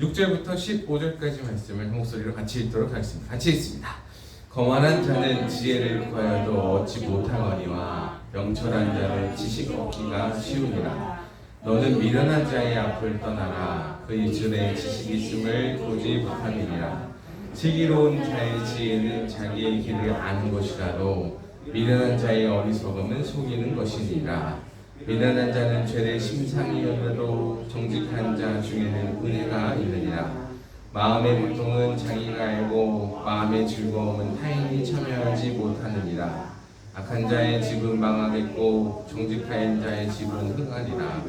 6절부터 15절까지 말씀을 한 목소리로 같이 읽도록 하겠습니다. 같이 읽습니다. 거만한 자는 지혜를 구하여도 얻지 못하거니와 명철한 자는 지식 얻기가 쉬우니라. 너는 미련한 자의 앞을 떠나라. 그 이전에 지식이 있음을 보지 못함이니라. 슬기로운 자의 지혜는 자기의 길을 아는 것이라도 미련한 자의 어리석음은 속이는 것이니라. 미련한 자는 죄를 심상히 여겨도 정직한 자 중에는 은혜가 있느니라. 마음의 고통은 자기가 알고 마음의 즐거움은 타인이 참여하지 못하느니라. 악한 자의 집은 망하겠고 정직한 자의 집은 흥하리라.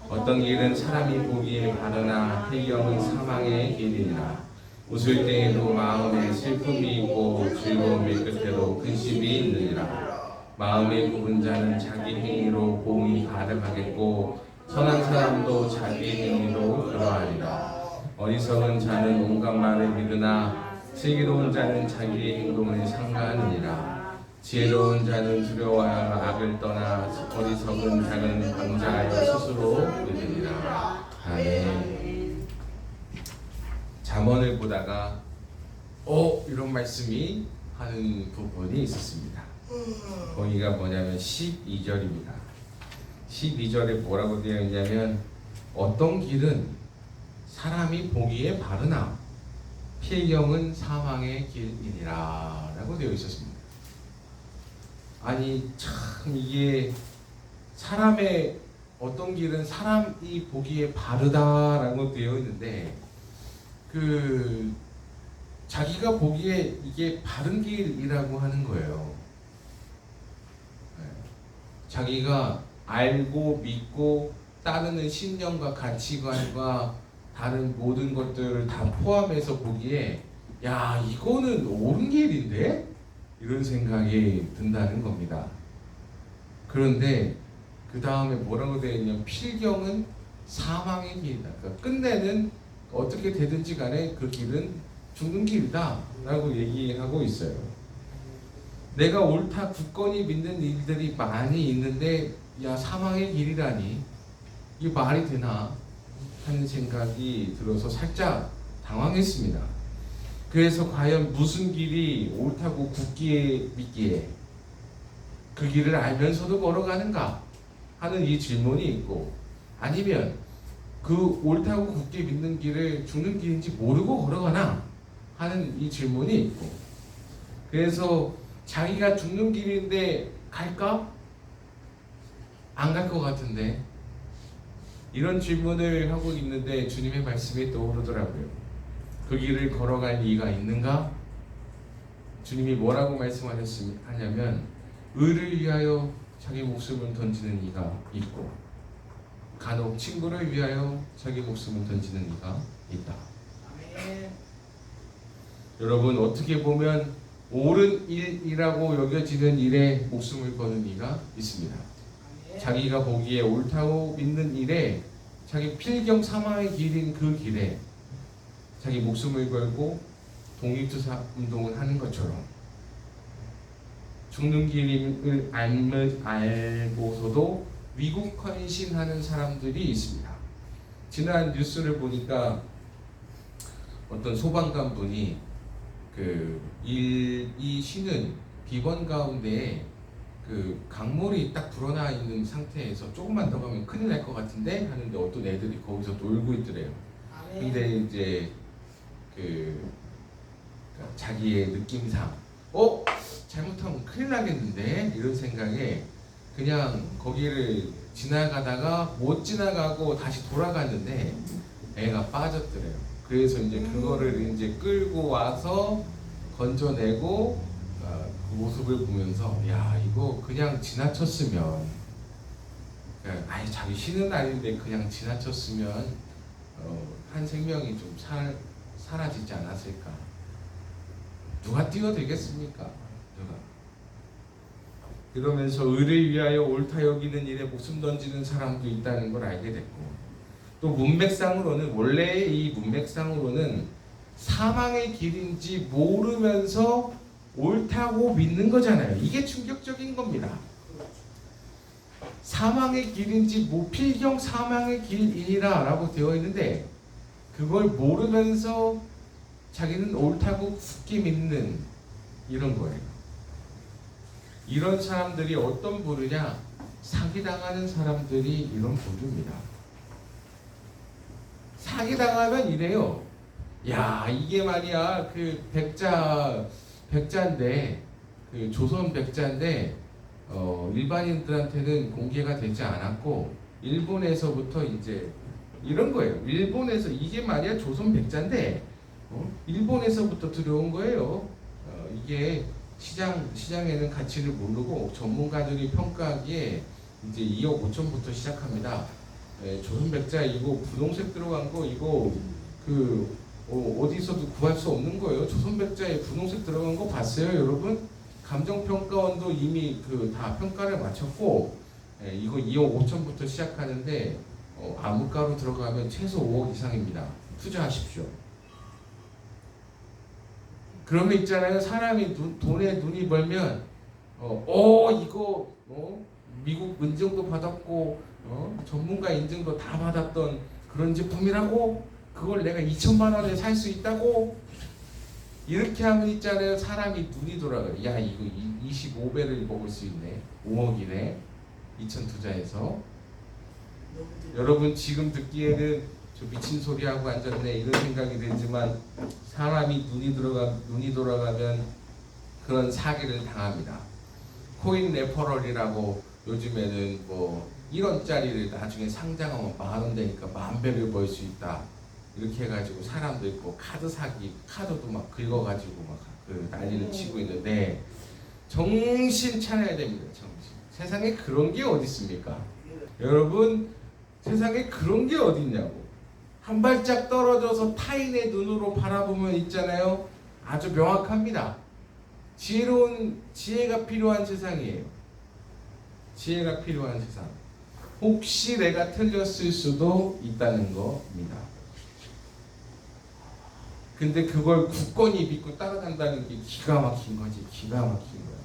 어떤 길은 사람이 보기에 바르나 폐경은 사망의 길이니라. 웃을 때에도 마음에 슬픔이 있고 즐거움의 끝에도 근심이 있느니라. 마음의 굽은 자는 자기 행위로 보응이 가득하겠고 선한 사람도 자기 행위로 그러하리라. 어리석은 자는 온갖 말을 믿으나 슬기로운 자는 자기의 행동을 삼가하느니라. 지혜로운 자는 두려워하여 악을 떠나 어리석은 자는 방자하여 스스로 믿으리라. 아멘. 잠언을 보다가 이런 말씀이 하는 부분이 있었습니다. 거기가 뭐냐면 12절입니다. 12절에 뭐라고 되어 있냐면 어떤 길은 사람이 보기에 바르나 필경은 사망의 길이니라 라고 되어 있었습니다. 아니 참 이게 사람의 어떤 길은 사람이 보기에 바르다라고 되어 있는데 자기가 보기에 이게 바른 길이라고 하는 거예요. 자기가 알고 믿고 따르는 신념과 가치관과 다른 모든 것들을 다 포함해서 보기에 야 이거는 옳은 길인데? 이런 생각이 든다는 겁니다. 그런데 그 다음에 뭐라고 되어 있냐면 필경은 사망의 길이다. 그러니까 끝내는 어떻게 되든지 간에 그 길은 죽는 길이다 라고 얘기하고 있어요. 내가 옳다 굳건히 믿는 일들이 많이 있는데 야 사망의 길이라니 이게 말이 되나 하는 생각이 들어서 살짝 당황했습니다. 그래서 과연 무슨 길이 옳다고 굳기에 믿기에 그 길을 알면서도 걸어가는가 하는 이 질문이 있고, 아니면 그 옳다고 굳게 믿는 길을 죽는 길인지 모르고 걸어가나 하는 이 질문이 있고, 그래서 자기가 죽는 길인데 갈까? 안 갈 것 같은데 이런 질문을 하고 있는데 주님의 말씀이 떠오르더라고요. 그 길을 걸어갈 이가 있는가? 주님이 뭐라고 말씀하셨냐면 의를 위하여 자기 목숨을 던지는 이가 있고 간혹 친구를 위하여 자기 목숨을 던지는 이가 있다. 아멘. 여러분 어떻게 보면 옳은 일이라고 여겨지는 일에 목숨을 거는 이가 있습니다. 자기가 보기에 옳다고 믿는 일에 자기 필경 사망의 길인 그 길에 자기 목숨을 걸고 독립투사 운동을 하는 것처럼 죽는 길임을 알고서도 위국 헌신하는 사람들이 있습니다. 지난 뉴스를 보니까 어떤 소방관 분이 이 쉬는 비번 가운데에 강물이 딱 불어나 있는 상태에서 조금만 더 가면 큰일 날 것 같은데 하는데 어떤 애들이 거기서 놀고 있더래요. 근데 이제 자기의 느낌상 잘못하면 큰일 나겠는데 이런 생각에 그냥 거기를 지나가다가 못 지나가고 다시 돌아갔는데 애가 빠졌더래요. 그래서 이제 그거를 이제 끌고 와서 건져내고 그 모습을 보면서 야 이거 그냥 지나쳤으면 자기 쉬는 날인데 그냥 지나쳤으면 한 생명이 좀 사라지지 않았을까. 누가 뛰어들겠습니까? 누가. 그러면서 의를 위하여 옳다 여기는 일에 목숨 던지는 사람도 있다는 걸 알게 됐고, 또 문맥상으로는 원래의 이 문맥상으로는 사망의 길인지 모르면서 옳다고 믿는 거잖아요. 이게 충격적인 겁니다. 사망의 길인지 필경 사망의 길이니라 라고 되어 있는데 그걸 모르면서 자기는 옳다고 굳게 믿는 이런 거예요. 이런 사람들이 어떤 부류냐? 사기당하는 사람들이 이런 부류입니다. 사기당하면 이래요. 야, 이게 말이야, 그 백자인데, 그 조선 백자인데, 일반인들한테는 공개가 되지 않았고, 일본에서부터 이제 이런 거예요. 일본에서 이게 말이야 조선 백자인데, 일본에서부터 들어온 거예요. 이게 시장에는 가치를 모르고 전문가들이 평가하기에 이제 2억 5천부터 시작합니다. 조선 백자 이거 분홍색 들어간 거 이거 어디서도 구할 수 없는 거예요. 조선 백자에 분홍색 들어간 거 봤어요, 여러분? 감정평가원도 이미 다 평가를 마쳤고, 이거 2억 5천부터 시작하는데 암흑가로 들어가면 최소 5억 이상입니다. 투자하십시오. 그러면 있잖아요, 사람이 돈에 눈이 멀면 이거 미국 인증도 받았고 전문가 인증도 다 받았던 그런 제품이라고, 그걸 내가 2천만 원에 살 수 있다고, 이렇게 하면 있잖아요, 사람이 눈이 돌아가요. 야, 이거 25배를 먹을 수 있네, 5억이네 2천 투자해서. 여러분 지금 듣기에는 저 미친 소리 하고 앉았네 이런 생각이 들지만, 사람이 눈이 돌아가면 그런 사기를 당합니다. 코인 레퍼럴이라고 요즘에는 1원짜리를 나중에 상장하면 10,000원 되니까 10,000배를 벌 수 있다, 이렇게 해가지고 사람도 있고, 카드 사기, 카드도 막 긁어가지고 막 난리를 치고 있는데, 정신 차려야 됩니다. 정신. 세상에 그런 게 어디 있습니까? 여러분, 세상에 그런 게 어디 있냐고. 한 발짝 떨어져서 타인의 눈으로 바라보면 있잖아요, 아주 명확합니다. 지혜가 필요한 세상이에요. 지혜가 필요한 세상. 혹시 내가 틀렸을 수도 있다는 겁니다. 근데 그걸 굳건히 믿고 따라간다는 게 기가 막힌 거지. 기가 막힌 거야.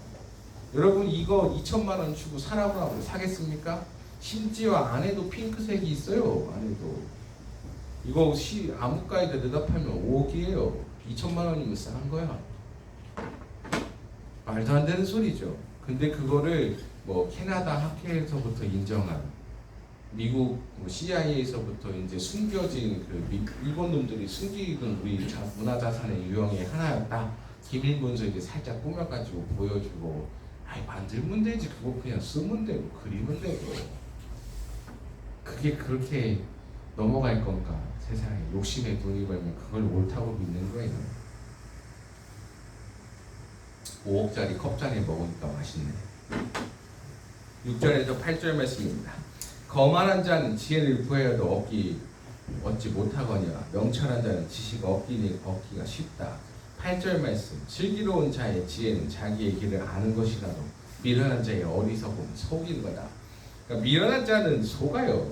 여러분 이거 2천만 원 주고 사라고 사겠습니까? 심지어 안에도 핑크색이 있어요. 안에도. 이거 암흑가에다 내다 팔면 5억이에요. 2천만 원이면 싼 거야. 말도 안 되는 소리죠. 근데 그거를 캐나다 학회에서부터 인정한, 미국 CIA에서부터 이제 숨겨진 일본 놈들이 숨기던 우리 문화자산의 유형의 하나였다. 기밀 문서에 살짝 꾸며가지고 보여주고, 만들면 되지, 그거 그냥 쓰면 되고 그리면 되고. 그게 그렇게 넘어갈 건가? 세상에 욕심에 눈이 멀면 그걸 옳다고 믿는 거예요. 5억짜리 컵짜리 먹으니까 맛있네. 6절에서 8절 말씀입니다. 거만한 자는 지혜를 구하여도 얻지 못하거니와 명철한 자는 지식을 얻기가 쉽다. 8절 말씀. 슬기로운 자의 지혜는 자기의 길을 아는 것이라도 미련한 자의 어리석음은 속인 거다. 그러니까 미련한 자는 속아요.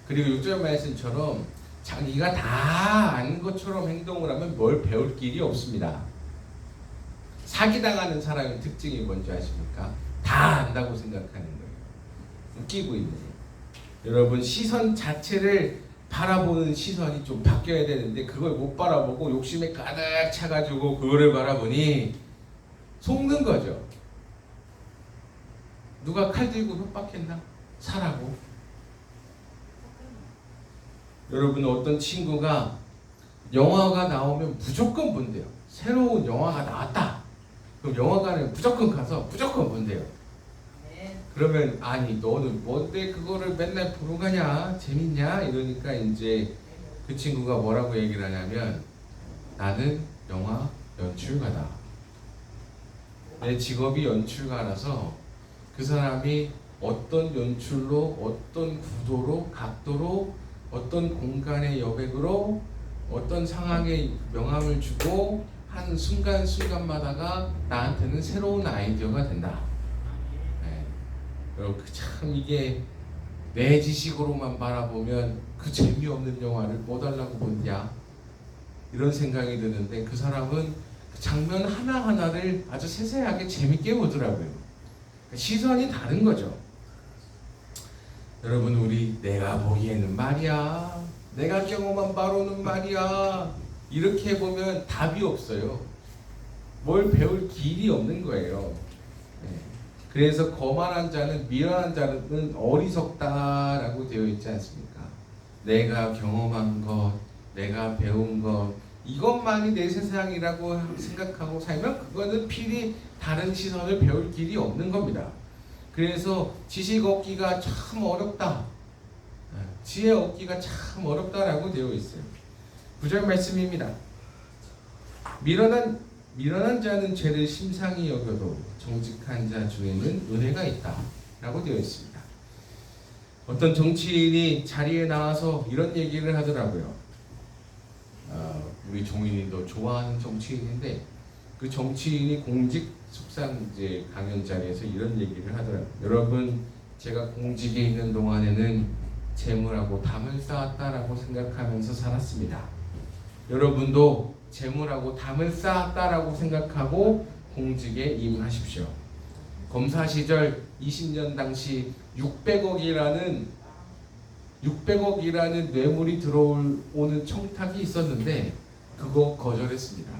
그리고 6절 말씀처럼 자기가 다 아는 것처럼 행동을 하면 뭘 배울 길이 없습니다. 사기당하는 사람의 특징이 뭔지 아십니까? 다 안다고 생각하는 거예요. 웃기고 있네. 여러분 시선 자체를 바라보는 시선이 좀 바뀌어야 되는데, 그걸 못 바라보고 욕심에 가득 차가지고 그거를 바라보니 속는 거죠. 누가 칼 들고 협박했나? 사라고. 여러분 어떤 친구가 영화가 나오면 무조건 본대요. 새로운 영화가 나왔다. 그럼 영화관에 무조건 가서 무조건 본대요. 그러면 아니 너는 뭔데 그거를 맨날 보러 가냐? 재밌냐? 이러니까 이제 그 친구가 뭐라고 얘기를 하냐면, 나는 영화 연출가다. 내 직업이 연출가라서 그 사람이 어떤 연출로, 어떤 구도로, 각도로, 어떤 공간의 여백으로, 어떤 상황에 명암을 주고 한 순간순간마다가 나한테는 새로운 아이디어가 된다. 참 이게 내 지식으로만 바라보면 그 재미없는 영화를 뭐 달라고 본냐, 이런 생각이 드는데, 그 사람은 그 장면 하나하나를 아주 세세하게 재밌게 보더라고요. 시선이 다른 거죠. 여러분 우리 내가 보기에는 말이야 내가 경험한 바로는 말이야. 이렇게 보면 답이 없어요. 뭘 배울 길이 없는 거예요. 네. 그래서 거만한 자는, 미련한 자는 어리석다라고 되어 있지 않습니까? 내가 경험한 것, 내가 배운 것, 이것만이 내 세상이라고 생각하고 살면 그거는 필히 다른 시선을 배울 길이 없는 겁니다. 그래서 지식 얻기가 참 어렵다, 지혜 얻기가 참 어렵다라고 되어 있어요. 9절 말씀입니다. 미련한 자는 죄를 심상히 여겨도 정직한 자 중에는 은혜가 있다 라고 되어 있습니다. 어떤 정치인이 자리에 나와서 이런 얘기를 하더라고요. 우리 종인이도 좋아하는 정치인인데, 그 정치인이 공직 숙상제 강연 자리에서 이런 얘기를 하더라고요. 여러분, 제가 공직에 있는 동안에는 재물하고 담을 쌓았다라고 생각하면서 살았습니다. 여러분도 재물하고 담을 쌓았다라고 생각하고 공직에 임하십시오. 검사 시절 20년 당시 600억이라는 뇌물이 들어오는 청탁이 있었는데 그거 거절했습니다.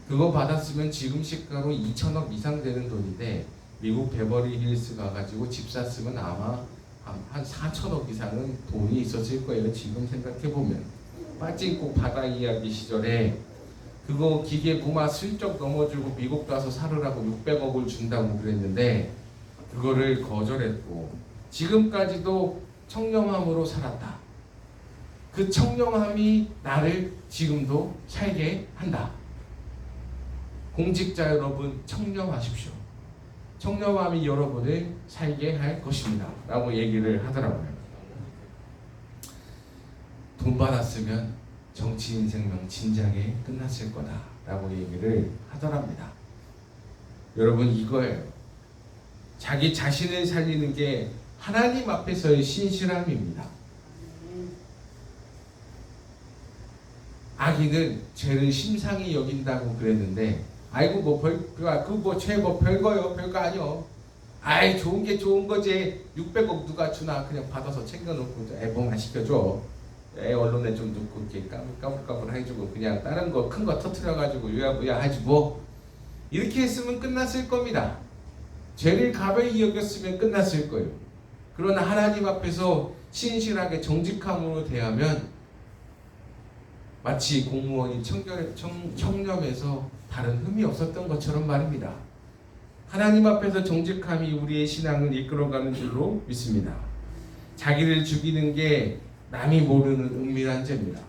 그거 받았으면 지금 시가로 2천억 이상 되는 돈인데 미국 베버리 힐스 가가지고 집 샀으면 아마 한 4천억 이상은 돈이 있었을 거예요. 지금 생각해보면. 빠진코 바다 이야기 시절에 그거 기계 부마 슬쩍 넘어주고 미국 가서 살으라고 600억을 준다고 그랬는데 그거를 거절했고, 지금까지도 청렴함으로 살았다. 그 청렴함이 나를 지금도 살게 한다. 공직자 여러분, 청렴하십시오. 청렴함이 여러분을 살게 할 것입니다 라고 얘기를 하더라고요. 돈 받았으면 정치인 생명 진작에 끝났을 거다 라고 얘기를 하더랍니다. 여러분, 이거예요. 자기 자신을 살리는 게 하나님 앞에서의 신실함입니다. 악인은 죄를 심상히 여긴다고 그랬는데, 아이고 죄 별거요, 별거 아니요. 아이, 좋은 게 좋은 거지. 600억 누가 주나. 그냥 받아서 챙겨놓고 애봉만 시켜줘. 애 언론에 좀 넣고 이렇게 까불까불 해주고 그냥 다른 거 큰 거 터트려가지고 유야무야 하지 뭐. 이렇게 했으면 끝났을 겁니다. 죄를 가벼이 여겼으면 끝났을 거예요. 그러나 하나님 앞에서 신실하게 정직함으로 대하면 마치 공무원이 청렴해서 다른 흠이 없었던 것처럼 말입니다. 하나님 앞에서 정직함이 우리의 신앙을 이끌어가는 줄로 믿습니다. 자기를 죽이는 게 남이 모르는 은밀한 죄입니다.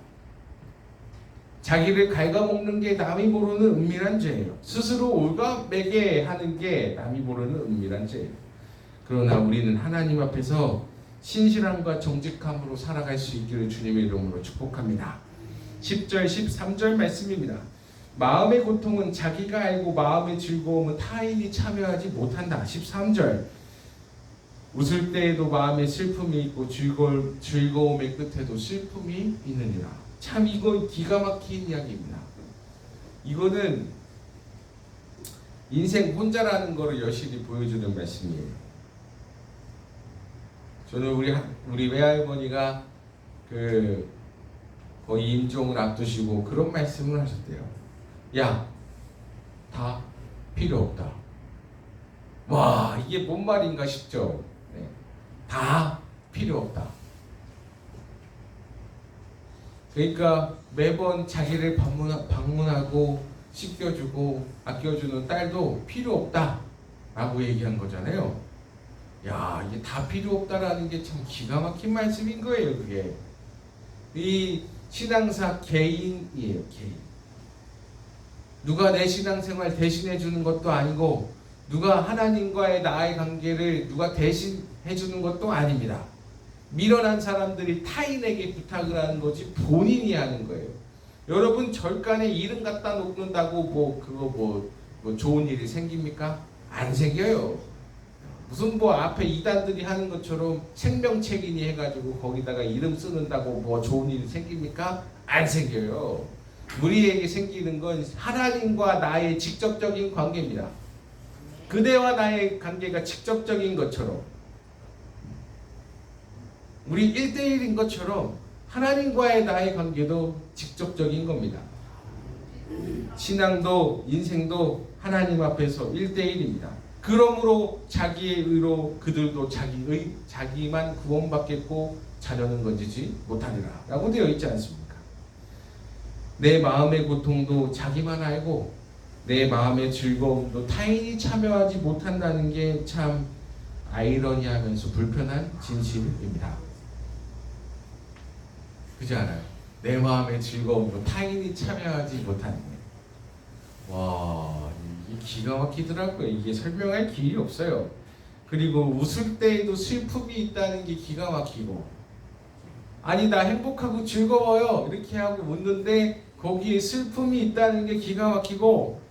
자기를 갉아먹는 게 남이 모르는 은밀한 죄예요. 스스로 올가매게 하는 게 남이 모르는 은밀한 죄예요. 그러나 우리는 하나님 앞에서 신실함과 정직함으로 살아갈 수 있기를 주님의 이름으로 축복합니다. 10절 13절 말씀입니다. 마음의 고통은 자기가 알고 마음의 즐거움은 타인이 참여하지 못한다. 13절 웃을 때에도 마음에 슬픔이 있고 즐거움의 끝에도 슬픔이 있느니라. 참 이거 기가 막힌 이야기입니다. 이거는 인생 혼자라는 거를 여실히 보여주는 말씀이에요. 저는 우리 외할머니가 거의 임종을 앞두시고 그런 말씀을 하셨대요. 야, 다 필요 없다. 와, 이게 뭔 말인가 싶죠. 네. 다 필요 없다. 그러니까 매번 자기를 방문하고 씻겨주고 아껴주는 딸도 필요 없다 라고 얘기한 거잖아요. 야, 이게 다 필요 없다라는 게 참 기가 막힌 말씀인 거예요. 그게 이 신앙사 개인이에요. 개인. 누가 내 신앙생활 대신해 주는 것도 아니고 누가 하나님과의 나의 관계를 누가 대신해 주는 것도 아닙니다. 미련한 사람들이 타인에게 부탁을 하는 거지 본인이 하는 거예요. 여러분, 절간에 이름 갖다 놓는다고 뭐 좋은 일이 생깁니까? 안 생겨요. 무슨 앞에 이단들이 하는 것처럼 생명책이니 해가지고 거기다가 이름 쓰는다고 뭐 좋은 일이 생깁니까? 안 생겨요. 우리에게 생기는 건 하나님과 나의 직접적인 관계입니다. 그대와 나의 관계가 직접적인 것처럼, 우리 1대1인 것처럼 하나님과의 나의 관계도 직접적인 겁니다. 신앙도 인생도 하나님 앞에서 1대1입니다. 그러므로 자기의 의로 그들도 자기만 구원받겠고 자녀는 건지지 못하리라 라고 되어 있지 않습니까? 내 마음의 고통도 자기만 알고 내 마음의 즐거움도 타인이 참여하지 못한다는 게 참 아이러니하면서 불편한 진실입니다. 그렇지 않아요? 내 마음의 즐거움도 타인이 참여하지 못하는 게. 와, 이게 기가 막히더라고요. 이게 설명할 길이 없어요. 그리고 웃을 때에도 슬픔이 있다는 게 기가 막히고, 아니 나 행복하고 즐거워요 이렇게 하고 웃는데 거기에 슬픔이 있다는 게 기가 막히고,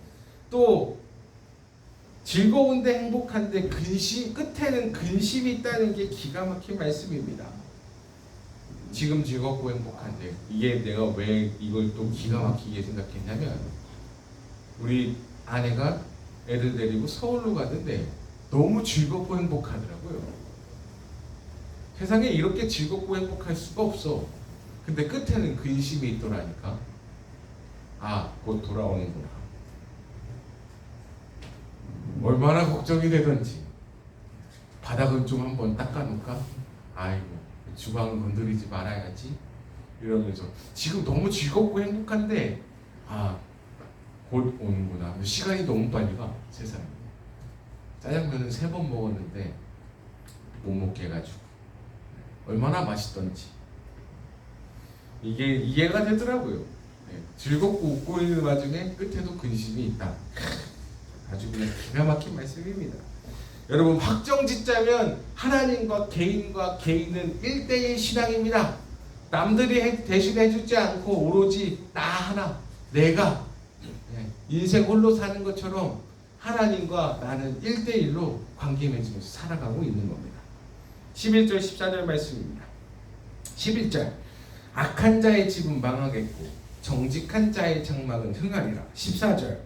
또 즐거운데 행복한데 끝에는 근심이 있다는 게 기가 막힌 말씀입니다. 지금 즐겁고 행복한데, 이게 내가 왜 이걸 또 기가 막히게 생각했냐면, 우리 아내가 애들 데리고 서울로 갔는데 너무 즐겁고 행복하더라고요. 세상에 이렇게 즐겁고 행복할 수가 없어. 근데 끝에는 근심이 있더라니까. 아, 곧 돌아오는구나. 얼마나 걱정이 되던지. 바닥은 좀 한번 닦아놓을까? 아이고, 주방은 건드리지 말아야지 이러면서 지금 너무 즐겁고 행복한데, 아, 곧 오는구나. 시간이 너무 빨리 가. 세상에. 짜장면은 3번 먹었는데 못 먹게 해가지고 얼마나 맛있던지 이게 이해가 되더라고요. 네, 즐겁고 웃고 있는 와중에 끝에도 근심이 있다. 아주 그냥 기가 막힌 말씀입니다. 여러분, 확정 짓자면 하나님과 개인은 1대1 신앙입니다. 남들이 대신해 주지 않고 오로지 나 하나, 내가 인생 홀로 사는 것처럼 하나님과 나는 1대1로 관계 맺으면서 살아가고 있는 겁니다. 11절 14절 말씀입니다. 11절, 악한 자의 집은 망하겠고 정직한 자의 장막은 흥하리라. 14절,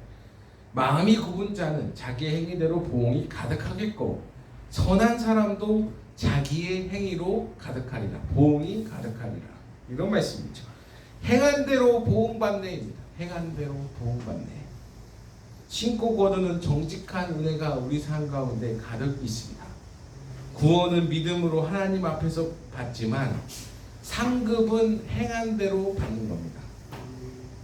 마음이 굽은 자는 자기의 행위대로 보응이 가득하겠고 선한 사람도 자기의 행위로 가득하리라. 보응이 가득하리라. 이런 말씀이죠. 행한 대로 보응받네입니다. 행한 대로 보응받네. 신고 거두는 정직한 은혜가 우리 삶 가운데 가득 있습니다. 구원은 믿음으로 하나님 앞에서 받지만 상급은 행한 대로 받는 겁니다.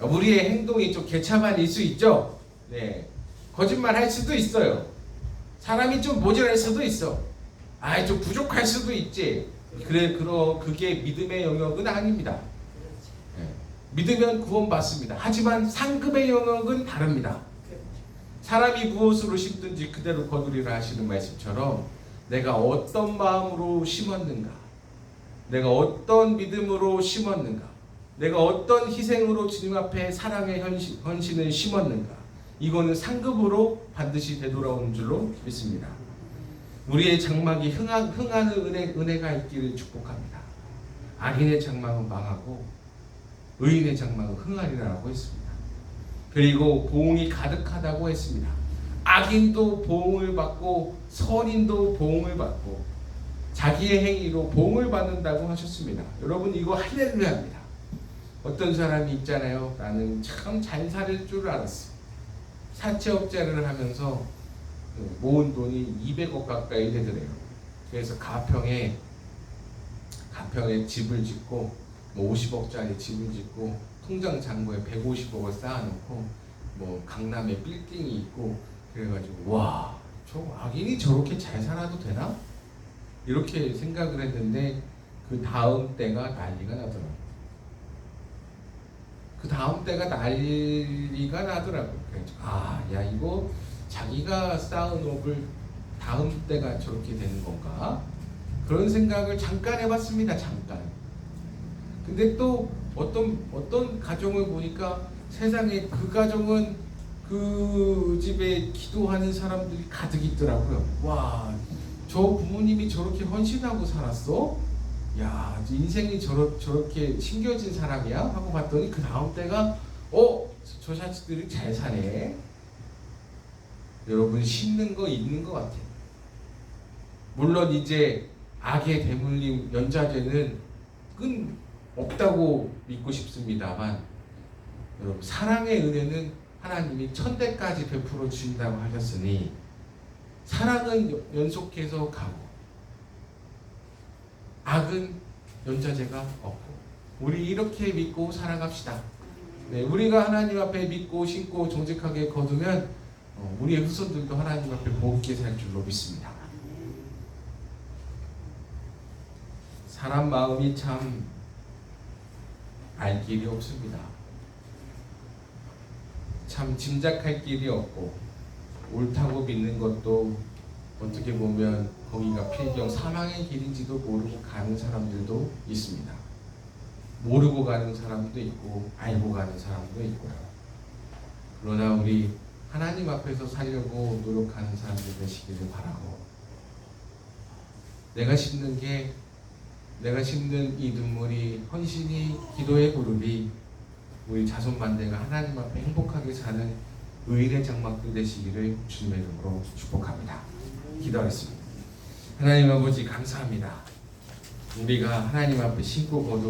우리의 행동이 좀 개차반일 수 있죠. 네, 거짓말 할 수도 있어요. 사람이 좀 모질할 수도 있어. 좀 부족할 수도 있지. 그게 믿음의 영역은 아닙니다. 네, 믿으면 구원받습니다. 하지만 상급의 영역은 다릅니다. 사람이 무엇으로 심든지 그대로 거두리라 하시는 말씀처럼, 내가 어떤 마음으로 심었는가, 내가 어떤 믿음으로 심었는가, 내가 어떤 희생으로 주님 앞에 사랑의 헌신을 심었는가, 이거는 상급으로 반드시 되돌아오는 줄로 믿습니다. 우리의 장막이 흥하는 은혜가 있기를 축복합니다. 악인의 장막은 망하고 의인의 장막은 흥하리라고 했습니다. 그리고 보응이 가득하다고 했습니다. 악인도 보응을 받고 선인도 보응을 받고 자기의 행위로 보응을 받는다고 하셨습니다. 여러분, 이거 할렐루야입니다. 어떤 사람이 있잖아요. 나는 참 잘 살 줄 알았어. 사채업자를 하면서 모은 돈이 200억 가까이 되더래요. 그래서 가평에 집을 짓고 50억짜리 집을 짓고 통장 잔고에 150억을 쌓아놓고 강남에 빌딩이 있고, 그래가지고 와, 저 악인이 저렇게 잘 살아도 되나? 이렇게 생각을 했는데 그 다음 때가 난리가 나더라고요. 야, 이거 자기가 쌓은 업을 다음 때가 저렇게 되는 건가? 그런 생각을 잠깐 해봤습니다. 잠깐. 근데 또 어떤 가정을 보니까 세상에 그 가정은 그 집에 기도하는 사람들이 가득 있더라고요. 와, 저 부모님이 저렇게 헌신하고 살았어? 야, 인생이 저렇게 심겨진 사람이야? 하고 봤더니 그 다음 때가 저 자식들이 잘 사네. 여러분, 심는 거 있는 것 같아요. 물론 이제 악의 대물림 연좌제는 없다고 믿고 싶습니다만 여러분 사랑의 은혜는 하나님이 천대까지 베풀어 주신다고 하셨으니 사랑은 연속해서 가고 악은 연좌제가 없고 우리 이렇게 믿고 살아갑시다. 네, 우리가 하나님 앞에 믿고 신고 정직하게 거두면 우리의 후손들도 하나님 앞에 복있게 살 줄로 믿습니다. 사람 마음이 참 알 길이 없습니다. 참 짐작할 길이 없고 옳다고 믿는 것도 어떻게 보면 거기가 필경 사망의 길인지도 모르고 가는 사람들도 있습니다. 모르고 가는 사람도 있고 알고 가는 사람도 있고요. 그러나 우리 하나님 앞에서 살려고 노력하는 사람들 되시기를 바라고 내가 심는 이 눈물이 헌신이 기도의 그룹이 우리 자손만대가 하나님 앞에 행복하게 사는 의인의 장막들 되시기를 주님의 이름으로 축복합니다. 기도하겠습니다. 하나님 아버지 감사합니다. 우리가 하나님 앞에 신고 거두고